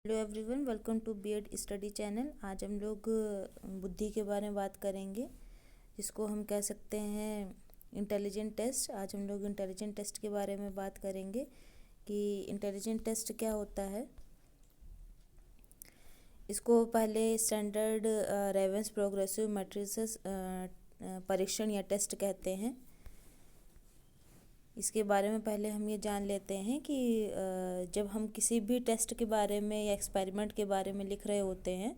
Hello everyone, welcome to BEd study channel. आज हम लोग बुद्धि के बारे में बात करेंगे, जिसको हम कह सकते हैं इंटेलिजेंट टेस्ट। आज हम लोग इंटेलिजेंट टेस्ट के बारे में बात करेंगे कि इंटेलिजेंट टेस्ट क्या होता है। इसको पहले स्टैंडर्ड रेवेंस प्रोग्रेसिव मैट्रिसेस परीक्षण या टेस्ट कहते हैं। इसके बारे में पहले हम ये जान लेते हैं कि जब हम किसी भी टेस्ट के बारे में या एक्सपेरिमेंट के बारे में लिख रहे होते हैं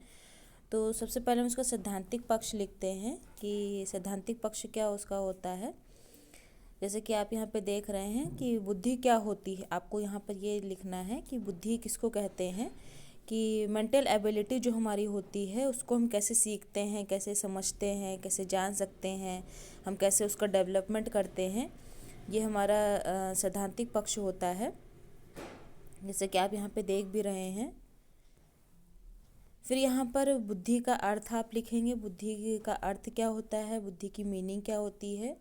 तो सबसे पहले हम उसका सैद्धांतिक पक्ष लिखते हैं कि सैद्धांतिक पक्ष क्या उसका होता है। जैसे कि आप यहाँ पे देख रहे हैं कि बुद्धि क्या होती है। आपको यहाँ पर ये लिखना है कि बुद्धि किसको कहते हैं, कि मेंटल एबिलिटी जो हमारी होती है उसको हम कैसे सीखते हैं, कैसे समझते हैं, कैसे जान सकते हैं, हम कैसे उसका डेवलपमेंट करते हैं। ये हमारा सैद्धांतिक पक्ष होता है, जैसे कि आप यहाँ पे देख भी रहे हैं। फिर यहाँ पर बुद्धि का अर्थ आप लिखेंगे। बुद्धि का अर्थ क्या होता है, बुद्धि की मीनिंग क्या होती है,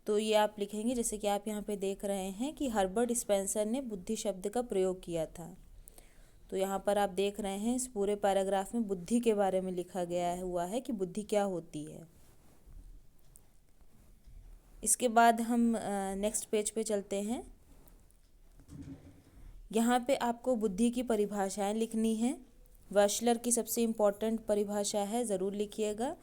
तो ये आप लिखेंगे। जैसे कि आप यहाँ पे देख रहे हैं कि हर्बर्ट स्पेंसर ने बुद्धि शब्द का प्रयोग किया था। तो यहाँ पर आप देख रहे हैं इस पूरे पैराग्राफ में बुद्धि के बारे में लिखा गया हुआ है कि बुद्धि क्या होती है। इसके बाद हम नेक्स्ट पेज पे चलते हैं। यहाँ पे आपको बुद्धि की परिभाषाएं लिखनी है। वेशलर की सबसे इम्पॉर्टेंट परिभाषा है, ज़रूर लिखिएगा।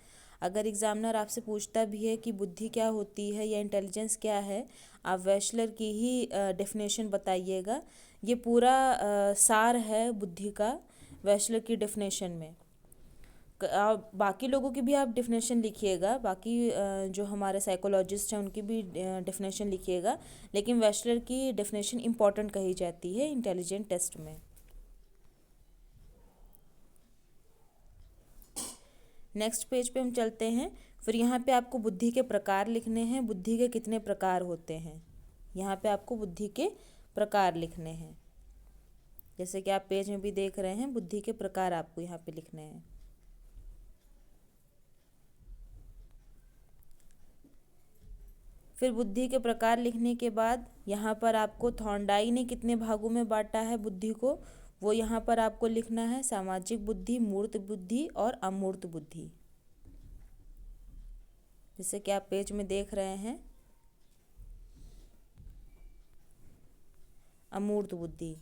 अगर एग्जामिनर आपसे पूछता भी है कि बुद्धि क्या होती है या इंटेलिजेंस क्या है, आप वेशलर की ही डेफिनेशन बताइएगा। ये पूरा सार है बुद्धि का वेशलर की डेफिनेशन में। बाकी लोगों की भी आप डेफिनेशन लिखिएगा, बाकी जो हमारे साइकोलॉजिस्ट हैं उनकी भी डेफिनेशन लिखिएगा, लेकिन वेशलर की डेफिनेशन इम्पॉर्टेंट कही जाती है इंटेलिजेंट टेस्ट में। नेक्स्ट पेज पे हम चलते हैं। फिर यहाँ पे आपको बुद्धि के प्रकार लिखने हैं। बुद्धि के कितने प्रकार होते हैं, यहाँ पे आपको बुद्धि के प्रकार लिखने हैं। जैसे कि आप पेज में भी देख रहे हैं, बुद्धि के प्रकार आपको यहाँ पे लिखने हैं। फिर बुद्धि के प्रकार लिखने के बाद यहाँ पर आपको थॉर्नडाई ने कितने भागों में बांटा है बुद्धि को, वो यहाँ पर आपको लिखना है। सामाजिक बुद्धि, मूर्त बुद्धि और अमूर्त बुद्धि। जैसे कि आप पेज में देख रहे हैं, अमूर्त बुद्धि।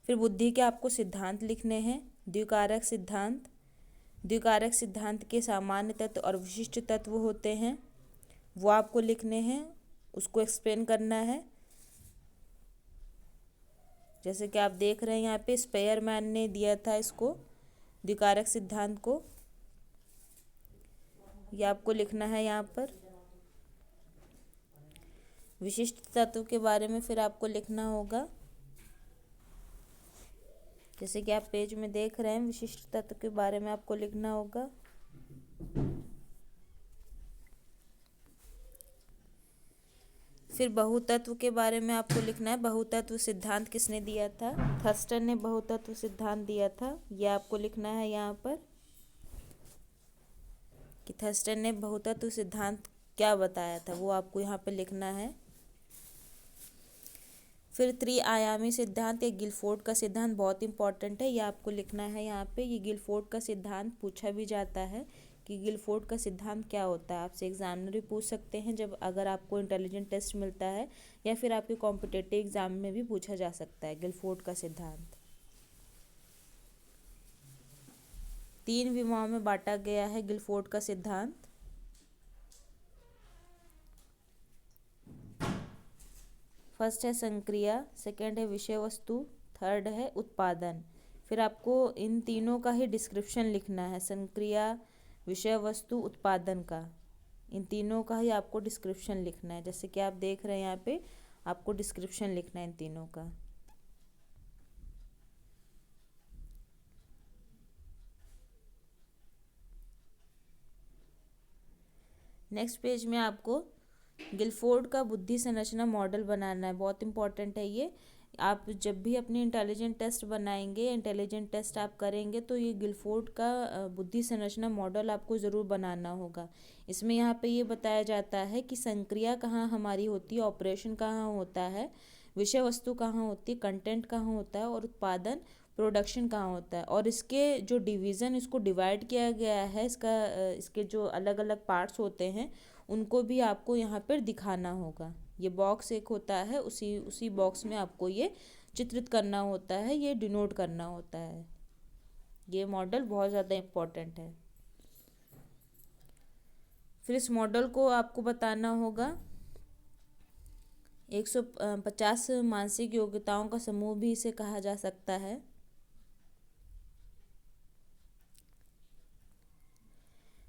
फिर बुद्धि के आपको सिद्धांत लिखने हैं। द्विकारक सिद्धांत। द्विकारक सिद्धांत के सामान्य तत्व और विशिष्ट तत्व होते हैं, वो आपको लिखने हैं, उसको एक्सप्लेन करना है। जैसे कि आप देख रहे हैं यहाँ पे स्पेयरमैन ने दिया था इसको, द्विकारक सिद्धांत को, ये आपको लिखना है यहाँ पर। विशिष्ट तत्व के बारे में फिर आपको लिखना होगा। जैसे कि आप पेज में देख रहे हैं, विशिष्ट तत्व के बारे में आपको लिखना होगा। फिर बहुतत्व के बारे में आपको लिखना है। बहुतत्व सिद्धांत किसने दिया था, थर्स्टन ने बहुतत्व सिद्धांत दिया था, यह आपको लिखना है यहाँ पर कि थर्स्टन ने बहुतत्व सिद्धांत क्या बताया था, वो आपको यहाँ पे लिखना है। फिर त्रिआयामी सिद्धांत या गिलफोर्ड का सिद्धांत बहुत इंपॉर्टेंट है, ये आपको लिखना है यहाँ पे। ये गिलफोर्ड का सिद्धांत पूछा भी जाता है कि गिलफोर्ड का सिद्धांत क्या होता है, आपसे एग्जामिनर भी पूछ सकते हैं जब अगर आपको इंटेलिजेंट टेस्ट मिलता है, या फिर आपके कॉम्पिटिटिव एग्जाम में भी पूछा जा सकता है गिलफोर्ड का सिद्धांत। 3 विमाओं में बांटा गया है गिलफोर्ड का सिद्धांत। फर्स्ट है संक्रिया, सेकंड है विषय वस्तु, थर्ड है उत्पादन। फिर आपको इन तीनों का ही डिस्क्रिप्शन लिखना है, संक्रिया, विषय वस्तु, उत्पादन का। इन तीनों का ही आपको डिस्क्रिप्शन लिखना है। जैसे कि आप देख रहे हैं यहाँ पे, आपको डिस्क्रिप्शन लिखना है इन तीनों का। नेक्स्ट पेज में आपको गिलफोर्ड का बुद्धि संरचना मॉडल बनाना है, बहुत इंपॉर्टेंट है ये। आप जब भी अपनी इंटेलिजेंट टेस्ट बनाएंगे, इंटेलिजेंट टेस्ट आप करेंगे, तो ये गिलफोर्ड का बुद्धि संरचना मॉडल आपको ज़रूर बनाना होगा। इसमें यहाँ पे ये बताया जाता है कि संक्रिया कहाँ हमारी होती है, ऑपरेशन कहाँ होता है, विषय वस्तु कहाँ होती है, कंटेंट कहाँ होता है, और उत्पादन प्रोडक्शन कहाँ होता है। और इसके जो डिवीज़न, इसको डिवाइड किया गया है, इसके जो अलग अलग पार्ट्स होते हैं उनको भी आपको यहाँ पर दिखाना होगा। ये बॉक्स एक होता है, उसी उसी बॉक्स में आपको ये चित्रित करना होता है, ये डिनोट करना होता है। ये मॉडल बहुत ज़्यादा इम्पोर्टेंट है। फिर इस मॉडल को आपको बताना होगा 150 मानसिक योग्यताओं का समूह भी इसे कहा जा सकता है।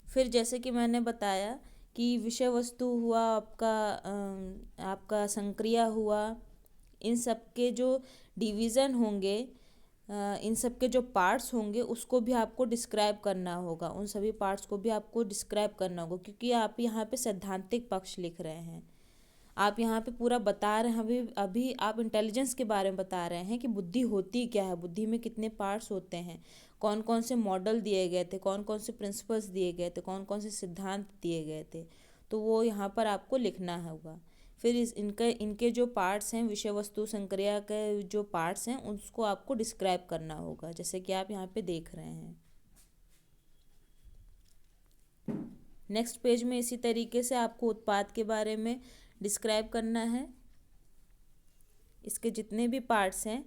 फिर जैसे कि मैंने बताया कि विषय वस्तु हुआ आपका संक्रिया हुआ, इन सब के जो डिवीज़न होंगे, इन सब के जो पार्ट्स होंगे उसको भी आपको डिस्क्राइब करना होगा, उन सभी पार्ट्स को भी आपको डिस्क्राइब करना होगा, क्योंकि आप यहाँ पे सैद्धांतिक पक्ष लिख रहे हैं। आप यहाँ पे पूरा बता रहे हैं, अभी आप इंटेलिजेंस के बारे में बता रहे हैं कि बुद्धि होती क्या है, बुद्धि में कितने पार्ट्स होते हैं, कौन कौन से मॉडल दिए गए थे, कौन कौन से प्रिंसिपल्स दिए गए थे, कौन कौन से सिद्धांत दिए गए थे, तो वो यहाँ पर आपको लिखना होगा। फिर इनके जो पार्ट्स हैं, विषय वस्तु संक्रिया के जो पार्ट्स हैं उसको आपको डिस्क्राइब करना होगा, जैसे कि आप यहाँ पे देख रहे हैं। नेक्स्ट पेज में इसी तरीके से आपको उत्पाद के बारे में डिस्क्राइब करना है। इसके जितने भी पार्ट्स हैं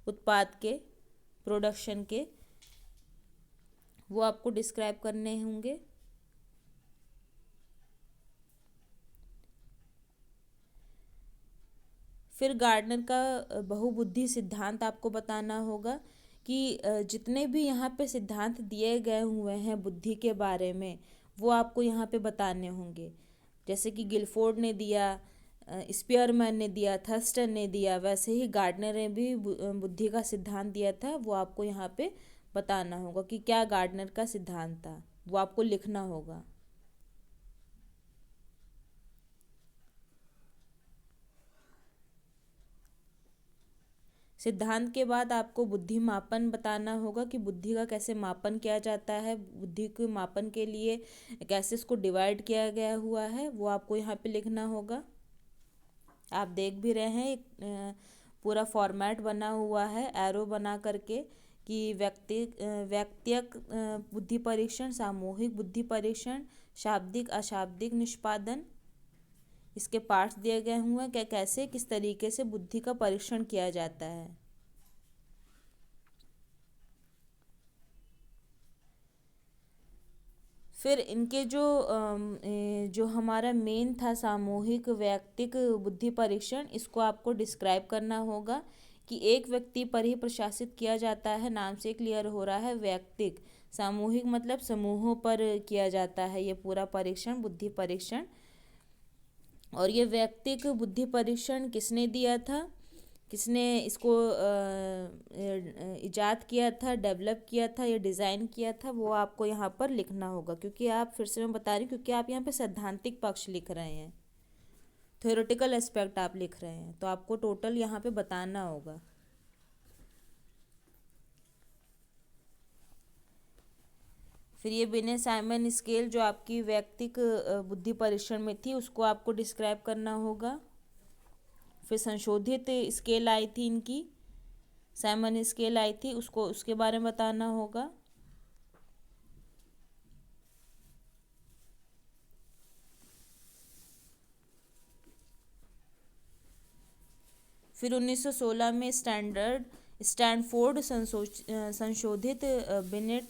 उत्पाद के, प्रोडक्शन के, वो आपको डिस्क्राइब करने होंगे। फिर गार्डनर का बहुबुद्धि सिद्धांत आपको बताना होगा कि जितने भी यहाँ पे सिद्धांत दिए गए हुए हैं बुद्धि के बारे में, वो आपको यहाँ पे बताने होंगे। जैसे कि गिलफोर्ड ने दिया, स्पीयरमैन ने दिया, थर्स्टन ने दिया, वैसे ही गार्डनर ने भी बुद्धि का सिद्धांत दिया था, वो आपको यहाँ पे बताना होगा कि क्या गार्डनर का सिद्धांत था, वो आपको लिखना होगा। सिद्धांत के बाद आपको बुद्धि मापन बताना होगा कि बुद्धि का कैसे मापन किया जाता है, बुद्धि के मापन के लिए कैसे इसको डिवाइड किया गया हुआ है, वो आपको यहाँ पे लिखना होगा। आप देख भी रहे हैं एक पूरा फॉर्मेट बना हुआ है एरो बना करके कि व्यक्तिगत बुद्धि परीक्षण, सामूहिक बुद्धि परीक्षण, शाब्दिक अशाब्दिक निष्पादन, इसके पार्ट्स दिए गए हुए हैं, कैसे किस तरीके से बुद्धि का परीक्षण किया जाता है। फिर इनके जो हमारा मेन था सामूहिक व्यक्तिक बुद्धि परीक्षण, इसको आपको डिस्क्राइब करना होगा कि एक व्यक्ति पर ही प्रशासित किया जाता है, नाम से क्लियर हो रहा है। व्यक्तिक, सामूहिक मतलब समूहों पर किया जाता है ये पूरा परीक्षण, बुद्धि परीक्षण। और ये व्यक्तिक बुद्धि परीक्षण किसने दिया था, किसने इसको इजाद किया था, डेवलप किया था या डिज़ाइन किया था, वो आपको यहाँ पर लिखना होगा। क्योंकि आप, फिर से मैं बता रही हूँ, क्योंकि आप यहाँ पे सैद्धांतिक पक्ष लिख रहे हैं, थ्योरेटिकल एस्पेक्ट आप लिख रहे हैं, तो आपको टोटल यहाँ पे बताना होगा। फिर ये बिने साइमन स्केल जो आपकी व्यक्तिक बुद्धि परीक्षण में थी, उसको आपको डिस्क्राइब करना होगा। फिर संशोधित स्केल आई थी इनकी, साइमन स्केल आई थी, उसके बारे में बताना होगा। फिर 1916 में स्टैनफोर्ड संशोधित बिनेट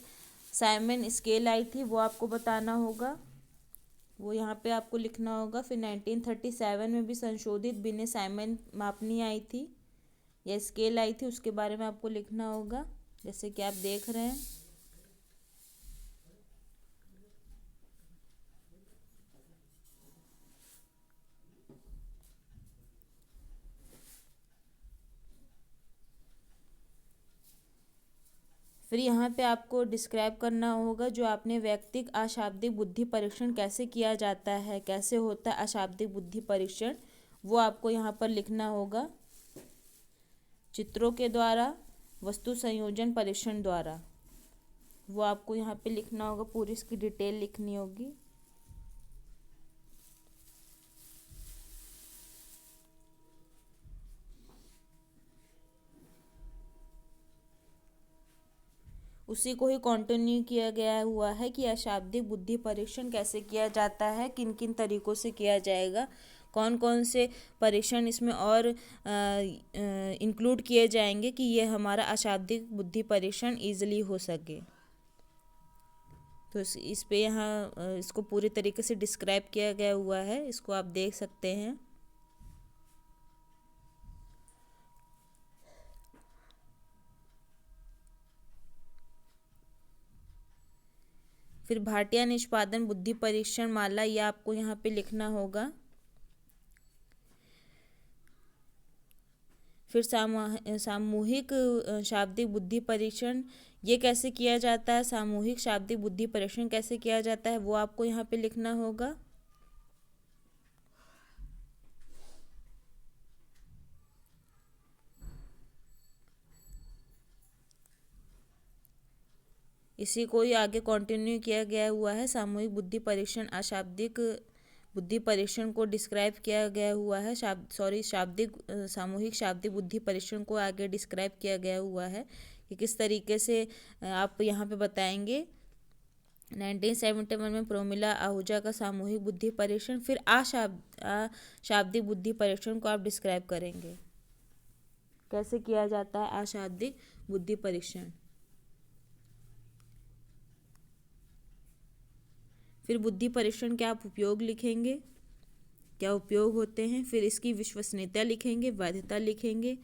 साइमन स्केल आई थी, वो आपको बताना होगा, वो यहाँ पे आपको लिखना होगा। फिर 1937 में भी संशोधित बिने साइमन मापनी आई थी या स्केल आई थी, उसके बारे में आपको लिखना होगा, जैसे कि आप देख रहे हैं। फिर यहाँ पे आपको डिस्क्राइब करना होगा जो आपने व्यक्तिक अशाब्दिक बुद्धि परीक्षण कैसे किया जाता है, कैसे होता है अशाब्दिक बुद्धि परीक्षण, वो आपको यहाँ पर लिखना होगा। चित्रों के द्वारा, वस्तु संयोजन परीक्षण द्वारा, वो आपको यहाँ पे लिखना होगा, पूरी इसकी डिटेल लिखनी होगी। उसी को ही कंटिन्यू किया गया हुआ है कि अशाब्दिक बुद्धि परीक्षण कैसे किया जाता है, किन किन तरीक़ों से किया जाएगा, कौन कौन से परीक्षण इसमें और इंक्लूड किए जाएंगे कि ये हमारा अशाब्दिक बुद्धि परीक्षण ईजिली हो सके। तो इस पे यहाँ इसको पूरी तरीके से डिस्क्राइब किया गया हुआ है, इसको आप देख सकते हैं। फिर भाटिया निष्पादन बुद्धि परीक्षण माला, ये आपको यहाँ पे लिखना होगा। फिर सामूहिक शाब्दिक बुद्धि परीक्षण, ये कैसे किया जाता है, सामूहिक शाब्दिक बुद्धि परीक्षण कैसे किया जाता है, वो आपको यहाँ पे लिखना होगा। इसी को ही आगे कंटिन्यू किया गया हुआ है। सामूहिक बुद्धि परीक्षण अशाब्दिक बुद्धि परीक्षण को डिस्क्राइब किया गया हुआ है। सामूहिक शाब्दिक बुद्धि परीक्षण को आगे डिस्क्राइब किया गया हुआ है कि किस तरीके से आप यहाँ पे बताएंगे। 1971 में प्रोमिला आहूजा का सामूहिक बुद्धि परीक्षण। फिर अशाब्दिक बुद्धि परीक्षण को आप डिस्क्राइब करेंगे, कैसे किया जाता है अशाब्दिक बुद्धि परीक्षण। फिर बुद्धि परीक्षण के आप उपयोग लिखेंगे, क्या उपयोग होते हैं। फिर इसकी विश्वसनीयता लिखेंगे, वैधता लिखेंगे,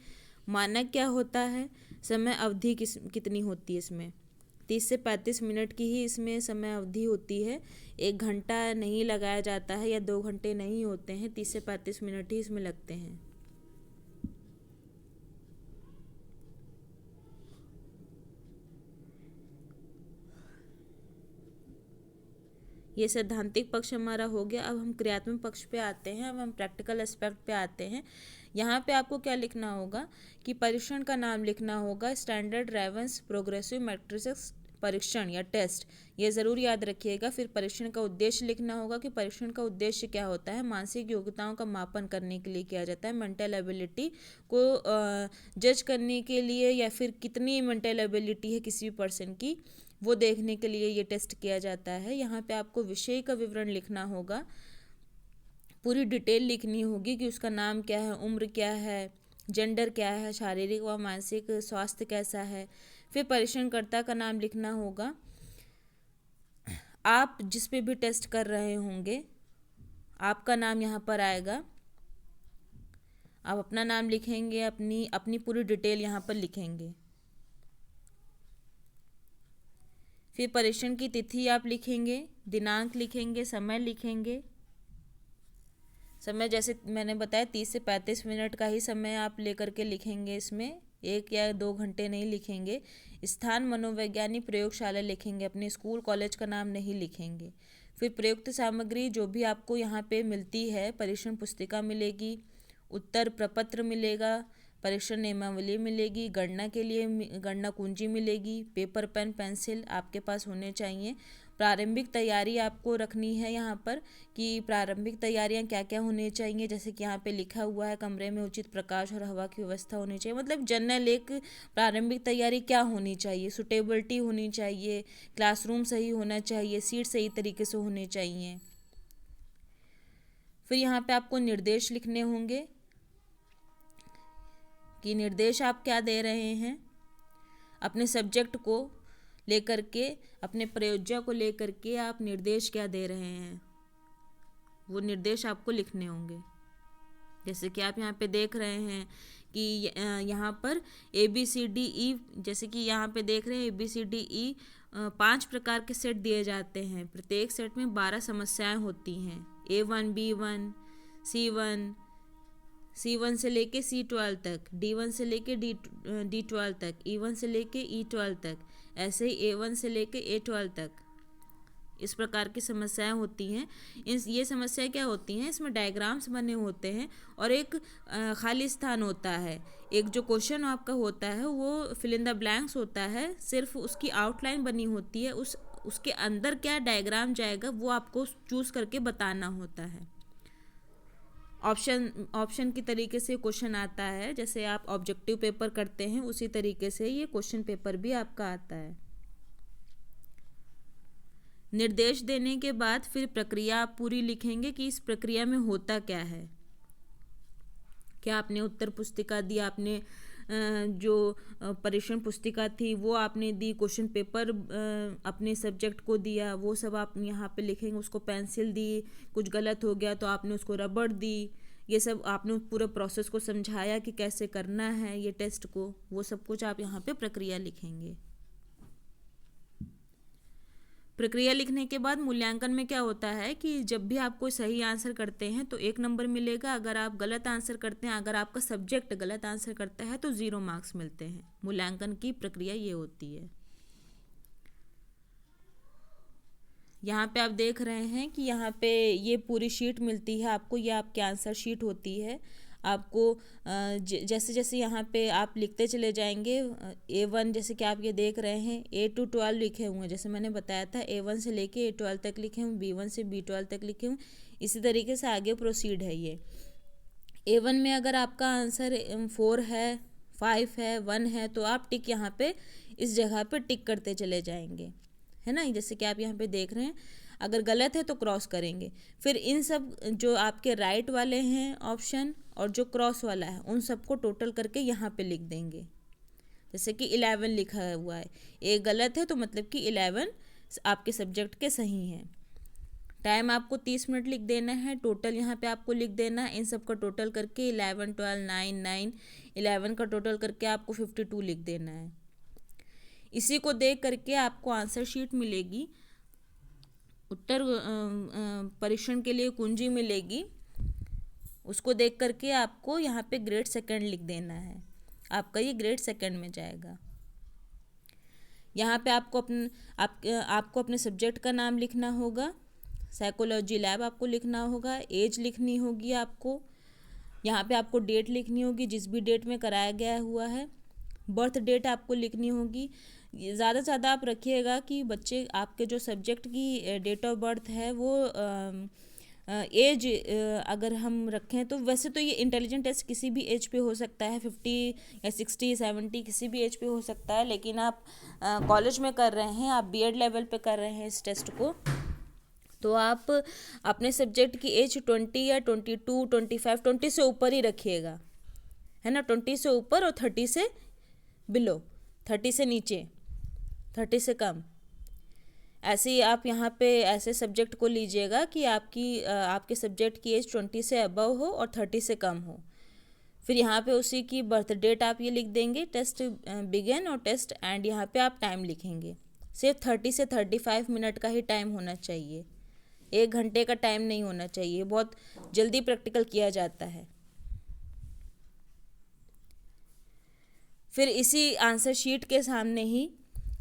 मानक क्या होता है, समय अवधि कितनी होती है इसमें, 30 से 35 मिनट की ही इसमें समय अवधि होती है। 1 घंटा नहीं लगाया जाता है या 2 घंटे नहीं होते हैं, 30 से 35 मिनट ही इसमें लगते हैं। ये सैद्धांतिक पक्ष हमारा हो गया। अब हम क्रियात्मक पक्ष पे आते हैं, अब हम प्रैक्टिकल एस्पेक्ट पे आते हैं। यहाँ पे आपको क्या लिखना होगा कि परीक्षण का नाम लिखना होगा स्टैंडर्ड रेवेंस प्रोग्रेसिव मैट्रिक्स परीक्षण या टेस्ट, ये ज़रूर याद रखिएगा। फिर परीक्षण का उद्देश्य लिखना होगा कि परीक्षण का उद्देश्य क्या होता है। मानसिक योग्यताओं का मापन करने के लिए किया जाता है, मेंटल एबिलिटी को जज करने के लिए, या फिर कितनी मेंटल एबिलिटी है किसी भी पर्सन की, वो देखने के लिए ये टेस्ट किया जाता है। यहाँ पे आपको विषय का विवरण लिखना होगा, पूरी डिटेल लिखनी होगी कि उसका नाम क्या है, उम्र क्या है, जेंडर क्या है, शारीरिक व मानसिक स्वास्थ्य कैसा है। फिर परीक्षणकर्ता का नाम लिखना होगा। आप जिस पे भी टेस्ट कर रहे होंगे आपका नाम यहाँ पर आएगा, आप अपना नाम लिखेंगे, अपनी पूरी डिटेल यहाँ पर लिखेंगे। फिर परीक्षण की तिथि आप लिखेंगे, दिनांक लिखेंगे, समय लिखेंगे। समय जैसे मैंने बताया 30 से 35 मिनट का ही समय आप लेकर के लिखेंगे, इसमें 1 या 2 घंटे नहीं लिखेंगे। स्थान मनोवैज्ञानिक प्रयोगशाला लिखेंगे, अपने स्कूल कॉलेज का नाम नहीं लिखेंगे। फिर प्रयुक्त सामग्री जो भी आपको यहाँ पे मिलती है, परीक्षण पुस्तिका मिलेगी, उत्तर प्रपत्र मिलेगा, परीक्षण नियमावली मिलेगी, गणना के लिए गणना कुंजी मिलेगी, पेपर पेन पेंसिल आपके पास होने चाहिए। प्रारंभिक तैयारी आपको रखनी है यहाँ पर कि प्रारंभिक तैयारियाँ क्या क्या होनी चाहिए, जैसे कि यहाँ पे लिखा हुआ है कमरे में उचित प्रकाश और हवा की व्यवस्था होनी चाहिए। मतलब जनरल एक प्रारंभिक तैयारी क्या होनी चाहिए, सुटेबिलिटी होनी चाहिए, क्लासरूम सही होना चाहिए, सीट सही तरीके से होने चाहिए। फिर यहाँ पे आपको निर्देश लिखने होंगे कि निर्देश आप क्या दे रहे हैं, अपने सब्जेक्ट को लेकर के, अपने प्रयोज्य को लेकर के आप निर्देश क्या दे रहे हैं, वो निर्देश आपको लिखने होंगे। जैसे कि आप यहाँ पे देख रहे हैं कि यहाँ पर ABCDE, जैसे कि यहाँ पे देख रहे हैं ABCDE 5 प्रकार के सेट दिए जाते हैं। प्रत्येक सेट में 12 समस्याएं होती हैं, A1 B1 C1 से लेके C12 तक, D1 से लेके D12 तक, E1 से लेके E12 तक, ऐसे ही A1 से लेके A12 तक। इस प्रकार की समस्याएं होती हैं। ये समस्याएं क्या होती हैं, इसमें डायग्राम्स बने होते हैं और एक खाली स्थान होता है। एक जो क्वेश्चन आपका होता है वो फिल इन द ब्लैंक्स होता है, सिर्फ उसकी आउटलाइन बनी होती है, उसके अंदर क्या डायग्राम जाएगा वो आपको चूज करके बताना होता है। ऑप्शन की तरीके से क्वेश्चन आता है, जैसे आप ऑब्जेक्टिव पेपर करते हैं उसी तरीके से ये क्वेश्चन पेपर भी आपका आता है। निर्देश देने के बाद फिर प्रक्रिया आप पूरी लिखेंगे कि इस प्रक्रिया में होता क्या है। क्या आपने उत्तर पुस्तिका दी, आपने जो परीक्षण पुस्तिका थी वो आपने दी, क्वेश्चन पेपर अपने सब्जेक्ट को दिया, वो सब आप यहाँ पे लिखेंगे। उसको पेंसिल दी, कुछ गलत हो गया तो आपने उसको रबड़ दी, ये सब आपने पूरे प्रोसेस को समझाया कि कैसे करना है ये टेस्ट को, वो सब कुछ आप यहाँ पे प्रक्रिया लिखेंगे। प्रक्रिया लिखने के बाद मूल्यांकन में क्या होता है कि जब भी आप कोई सही आंसर करते हैं तो 1 नंबर मिलेगा, अगर आप गलत आंसर करते हैं, अगर आपका सब्जेक्ट गलत आंसर करता है तो 0 मार्क्स मिलते हैं। मूल्यांकन की प्रक्रिया ये होती है। यहाँ पे आप देख रहे हैं कि यहाँ पे ये पूरी शीट मिलती है आपको, ये आपकी आंसर शीट होती है। आपको जैसे जैसे यहाँ पे आप लिखते चले जाएंगे, A1 जैसे कि आप ये देख रहे हैं A to 12 लिखे हुए हैं, जैसे मैंने बताया था A1 से लेके A12 तक लिखे हुए, B1 से B12 तक लिखे हुए, इसी तरीके से आगे प्रोसीड है। ये A1 में अगर आपका आंसर 4 है, 5 है, 1 है तो आप टिक यहाँ पे इस जगह पे टिक करते चले जाएंगे, है ना। जैसे कि आप यहाँ पे देख रहे हैं, अगर गलत है तो क्रॉस करेंगे। फिर इन सब जो आपके राइट वाले हैं ऑप्शन और जो क्रॉस वाला है उन सबको टोटल करके यहाँ पे लिख देंगे। जैसे कि 11 लिखा हुआ है, एक गलत है तो मतलब कि 11 आपके सब्जेक्ट के सही हैं। टाइम आपको 30 मिनट लिख देना है, टोटल यहाँ पे आपको लिख देना है। इन सब का टोटल करके 11, 12, 9, 9, 11 का टोटल करके आपको 52 लिख देना है। इसी को देख करके आपको आंसर शीट मिलेगी, उत्तर परीक्षण के लिए कुंजी मिलेगी। उसको देख करके आपको यहाँ पे ग्रेड सेकंड लिख देना है, आपका ये ग्रेड सेकंड में जाएगा। यहाँ पे आपको अपने सब्जेक्ट का नाम लिखना होगा, साइकोलॉजी लैब आपको लिखना होगा, एज लिखनी होगी आपको, यहाँ पे आपको डेट लिखनी होगी जिस भी डेट में कराया गया हुआ है, बर्थ डेट आपको लिखनी होगी। ज़्यादा से ज़्यादा आप रखिएगा कि बच्चे आपके जो सब्जेक्ट की डेट ऑफ बर्थ है वो एज अगर हम रखें तो वैसे तो ये इंटेलिजेंट टेस्ट किसी भी एज पे हो सकता है, 50 या 60, 70 किसी भी एज पे हो सकता है, लेकिन आप कॉलेज में कर रहे हैं, आप बीएड लेवल पे कर रहे हैं इस टेस्ट को, तो आप अपने सब्जेक्ट की एज 20 या 22, 25, 20 से ऊपर ही रखिएगा, है ना। 20 से ऊपर और 30 से बिलो, 30 से नीचे, 30 से कम, ऐसे ही आप यहाँ पे ऐसे सब्जेक्ट को लीजिएगा कि आपके सब्जेक्ट की एज 20 से अबव हो और 30 से कम हो। फिर यहाँ पे उसी की बर्थ डेट आप ये लिख देंगे, टेस्ट बिगिन और टेस्ट एंड, यहाँ पे आप टाइम लिखेंगे। सिर्फ 30 से 35 मिनट का ही टाइम होना चाहिए, 1 घंटे का टाइम नहीं होना चाहिए, बहुत जल्दी प्रैक्टिकल किया जाता है। फिर इसी आंसर शीट के सामने ही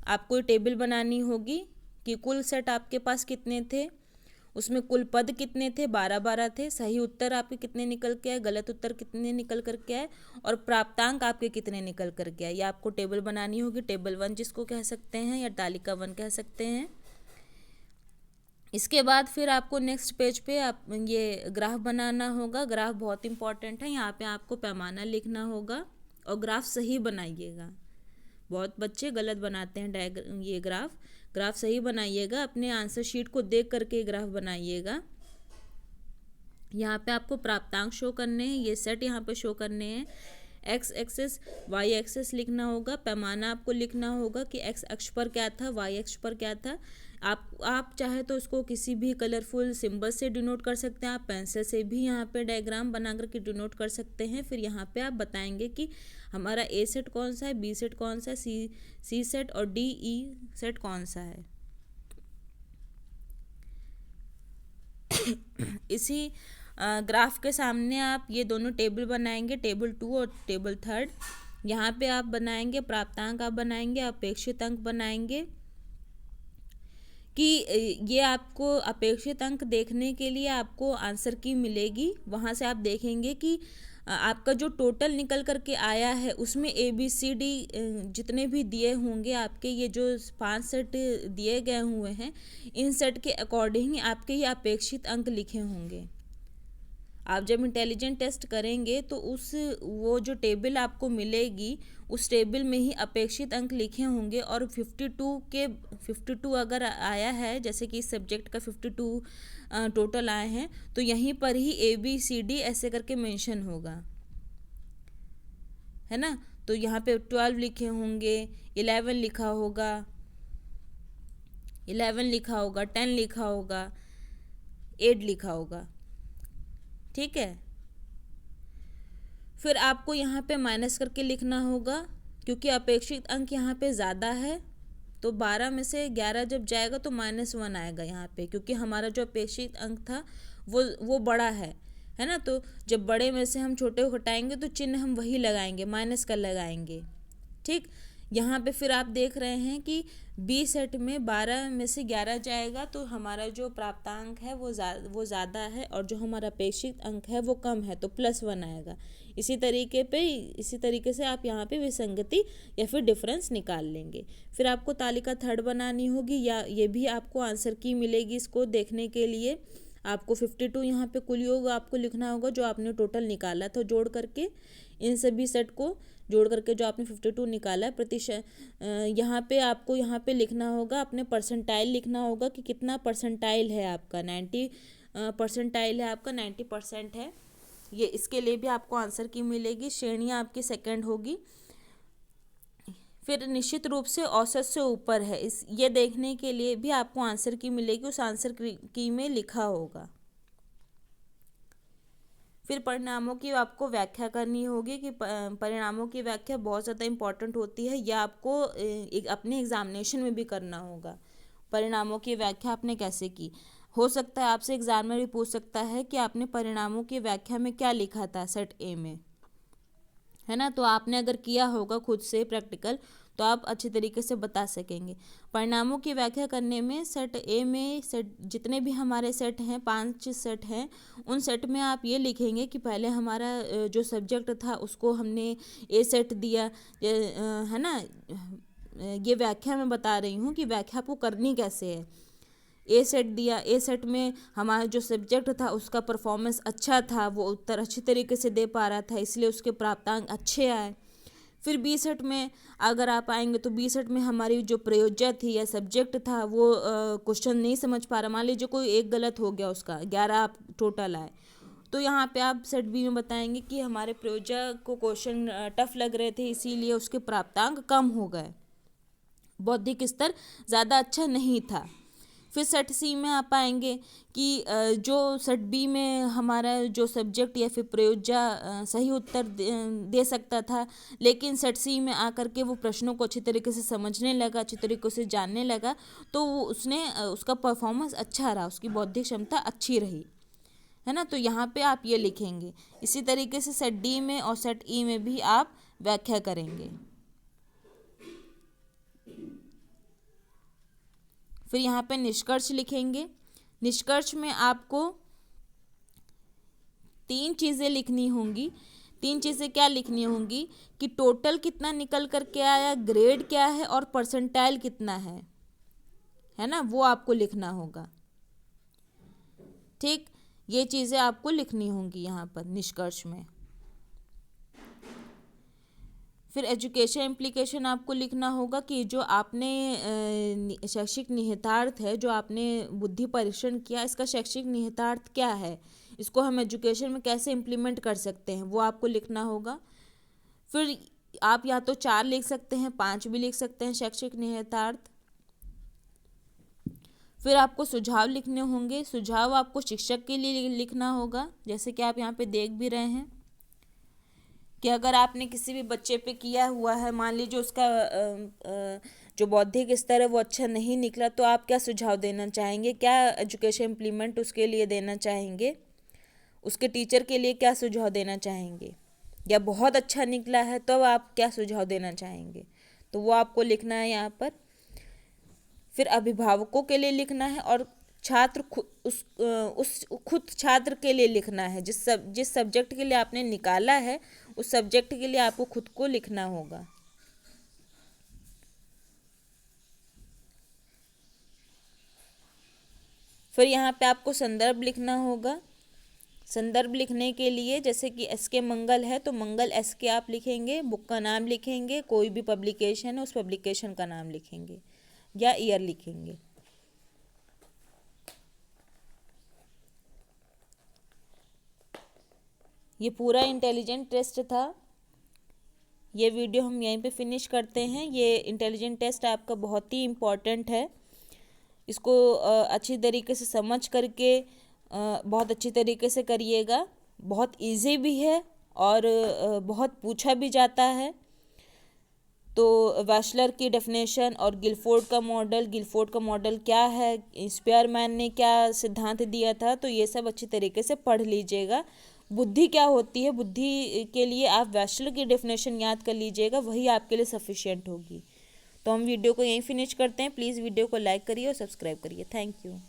आपको टेबल बनानी होगी कि कुल सेट आपके पास कितने थे, उसमें कुल पद कितने थे, 12 थे, सही उत्तर आपके कितने निकल के आए, गलत उत्तर कितने निकल कर के आए और प्राप्तांक आपके कितने निकल कर के आए। ये आपको टेबल बनानी होगी, टेबल 1 जिसको कह सकते हैं या तालिका 1 कह सकते हैं। इसके बाद फिर आपको नेक्स्ट पेज पे आप ये ग्राफ बनाना होगा। ग्राफ बहुत इंपॉर्टेंट है, यहाँ पे आपको पैमाना लिखना होगा और ग्राफ सही बनाइएगा। बहुत बच्चे गलत बनाते हैं ये ग्राफ सही बनाइएगा, अपने आंसर शीट को देख करके ग्राफ बनाइएगा। यहाँ पे आपको प्राप्तांक शो करने हैं, ये सेट यहाँ पे शो करने हैं, एक्स एक्सेस वाई एक्सेस लिखना होगा, पैमाना आपको लिखना होगा कि एक्स अक्ष पर क्या था, वाई अक्ष पर क्या था। आप चाहे तो उसको किसी भी कलरफुल सिंबल से डिनोट कर सकते हैं, आप पेंसिल से भी यहाँ पे डायग्राम बना करके डिनोट कर सकते हैं। फिर यहाँ पे आप बताएंगे कि हमारा ए सेट कौन सा है, बी सेट कौन सा है, सी सेट और डी ई सेट कौन सा है। इसी ग्राफ के सामने आप ये दोनों टेबल बनाएंगे, टेबल 2 और टेबल 3। यहाँ पे आप बनाएंगे प्राप्तांक, आप बनाएंगे अपेक्षित अंक बनाएंगे कि ये आपको अपेक्षित अंक देखने के लिए आपको आंसर की मिलेगी। वहाँ से आप देखेंगे कि आपका जो टोटल निकल करके आया है उसमें ABCD जितने भी दिए होंगे आपके, ये जो 5 सेट दिए गए हुए हैं, इन सेट के अकॉर्डिंग आपके ये अपेक्षित अंक लिखे होंगे। आप जब इंटेलिजेंट टेस्ट करेंगे तो उस वो जो टेबल आपको मिलेगी उस टेबल में ही अपेक्षित अंक लिखे होंगे, और 52 अगर आया है, जैसे कि इस सब्जेक्ट का 52 टोटल आए हैं, तो यहीं पर ही ABCD ऐसे करके मेंशन होगा, है ना। तो यहाँ पे 12 लिखे होंगे, 11 लिखा होगा, 11 लिखा होगा, 10 लिखा होगा, 8 लिखा होगा, ठीक है। फिर आपको यहाँ पे माइनस करके लिखना होगा, क्योंकि अपेक्षित अंक यहाँ पे ज़्यादा है, तो 12 में से 11 जब जाएगा तो -1 आएगा यहाँ पे, क्योंकि हमारा जो अपेक्षित अंक था वो बड़ा है ना। तो जब बड़े में से हम छोटे को घटाएंगे तो चिन्ह हम वही लगाएंगे, माइनस का लगाएंगे, ठीक। यहाँ पे फिर आप देख रहे हैं कि बी सेट में 12 में से 11 जाएगा, तो हमारा जो प्राप्तांक है वो ज़्यादा है, और जो हमारा अपेक्षित अंक है वो कम है, तो +1 आएगा। इसी तरीके से आप यहाँ पे विसंगति या फिर डिफरेंस निकाल लेंगे। फिर आपको तालिका थर्ड बनानी होगी, या ये भी आपको आंसर की मिलेगी। इसको देखने के लिए आपको 52 यहाँ पे कुल योग आपको लिखना होगा जो आपने टोटल निकाला था, जोड़ करके इन सभी सेट को जोड़ करके जो आपने 52 निकाला है प्रतिशत, यहाँ पे आपको यहाँ पे लिखना होगा, अपने परसेंटाइल लिखना होगा कि कितना परसेंटाइल है आपका। 90 परसेंटाइल है आपका, 90% है ये। इसके लिए भी आपको आंसर की मिलेगी। श्रेणियाँ आपकी सेकंड होगी। फिर निश्चित रूप से औसत से ऊपर है, इस ये देखने के लिए भी आपको आंसर की मिलेगी, उस आंसर की में लिखा होगा। फिर परिणामों की आपको व्याख्या करनी होगी, कि परिणामों की व्याख्या बहुत ज़्यादा इम्पॉर्टेंट होती है, यह आपको अपने एग्जामिनेशन में भी करना होगा। परिणामों की व्याख्या आपने कैसे की, हो सकता है आपसे एग्जाम में भी पूछ सकता है कि आपने परिणामों की व्याख्या में क्या लिखा था सेट ए में, है ना। तो आपने अगर किया होगा खुद से प्रैक्टिकल तो आप अच्छी तरीके से बता सकेंगे। परिणामों की व्याख्या करने में सेट ए में जितने भी हमारे सेट हैं, 5 सेट हैं, उन सेट में आप ये लिखेंगे कि पहले हमारा जो सब्जेक्ट था उसको हमने ए सेट दिया, है ना। ये व्याख्या मैं बता रही हूँ कि व्याख्या आपको करनी कैसे है। ए सेट दिया, ए सेट में हमारा जो सब्जेक्ट था उसका परफॉर्मेंस अच्छा था, वो उत्तर अच्छी तरीके से दे पा रहा था, इसलिए उसके प्राप्तांक अच्छे आए। फिर बी सेट में अगर आप आएंगे तो बी सेट में हमारी जो प्रयोज्य थी या सब्जेक्ट था वो क्वेश्चन नहीं समझ पा रहा, मान लीजिए कोई एक गलत हो गया, उसका 11 आप टोटल आए, तो यहाँ पे आप सेट बी में बताएंगे कि हमारे प्रयोज्य को क्वेश्चन टफ लग रहे थे, इसीलिए उसके प्राप्तांक कम हो गए, बौद्धिक स्तर ज़्यादा अच्छा नहीं था। फिर सेट सी में आप पाएंगे कि जो सेट बी में हमारा जो सब्जेक्ट या फिर प्रयोज्य सही उत्तर दे सकता था, लेकिन सेट सी में आकर के वो प्रश्नों को अच्छी तरीके से समझने लगा, अच्छी तरीके से जानने लगा, तो उसका परफॉर्मेंस अच्छा रहा, उसकी बौद्धिक क्षमता अच्छी रही, है ना। तो यहाँ पे आप ये लिखेंगे। इसी तरीके से सेट डी में और सेट ई में भी आप व्याख्या करेंगे। फिर यहाँ पे निष्कर्ष लिखेंगे। निष्कर्ष में आपको 3 चीज़ें लिखनी होंगी। 3 चीज़ें क्या लिखनी होंगी कि टोटल कितना निकल करके आया, ग्रेड क्या है और परसेंटाइल कितना है ना, वो आपको लिखना होगा, ठीक। ये चीज़ें आपको लिखनी होंगी यहाँ पर निष्कर्ष में। फिर एजुकेशन इम्प्लीकेशन आपको लिखना होगा कि जो आपने शैक्षिक निहितार्थ है, जो आपने बुद्धि परीक्षण किया, इसका शैक्षिक निहितार्थ क्या है, इसको हम एजुकेशन में कैसे इम्प्लीमेंट कर सकते हैं, वो आपको लिखना होगा। फिर आप या तो 4 लिख सकते हैं, 5 भी लिख सकते हैं शैक्षिक निहितार्थ। फिर आपको सुझाव लिखने होंगे। सुझाव आपको शिक्षक के लिए लिखना होगा, जैसे कि आप यहाँ पे देख भी रहे हैं कि अगर आपने किसी भी बच्चे पे किया हुआ है, मान लीजिए उसका जो बौद्धिक स्तर है वो अच्छा नहीं निकला, तो आप क्या सुझाव देना चाहेंगे, क्या एजुकेशन इम्प्लीमेंट उसके लिए देना चाहेंगे, उसके टीचर के लिए क्या सुझाव देना चाहेंगे, या बहुत अच्छा निकला है तो आप क्या सुझाव देना चाहेंगे, तो वो आपको लिखना है यहाँ पर। फिर अभिभावकों के लिए लिखना है, और छात्र खुद छात्र के लिए लिखना है, जिस सब्जेक्ट के लिए आपने निकाला है उस सब्जेक्ट के लिए आपको खुद को लिखना होगा। फिर यहाँ पे आपको संदर्भ लिखना होगा। संदर्भ लिखने के लिए जैसे कि एस के मंगल है तो मंगल एस के आप लिखेंगे, बुक का नाम लिखेंगे, कोई भी पब्लिकेशन है उस पब्लिकेशन का नाम लिखेंगे या ईयर लिखेंगे। ये पूरा इंटेलिजेंट टेस्ट था। ये वीडियो हम यहीं पे फिनिश करते हैं। ये इंटेलिजेंट टेस्ट आपका बहुत ही इम्पॉर्टेंट है, इसको अच्छी तरीके से समझ करके बहुत अच्छी तरीके से करिएगा। बहुत इजी भी है और बहुत पूछा भी जाता है। तो वैशलर की डेफिनेशन और गिलफोर्ड का मॉडल क्या है, स्पेयरमैन ने क्या सिद्धांत दिया था, तो ये सब अच्छी तरीके से पढ़ लीजिएगा। बुद्धि क्या होती है, बुद्धि के लिए आप वैशलर की डेफिनेशन याद कर लीजिएगा, वही आपके लिए सफिशिएंट होगी। तो हम वीडियो को यहीं फिनिश करते हैं। प्लीज़ वीडियो को लाइक करिए और सब्सक्राइब करिए। Thank you.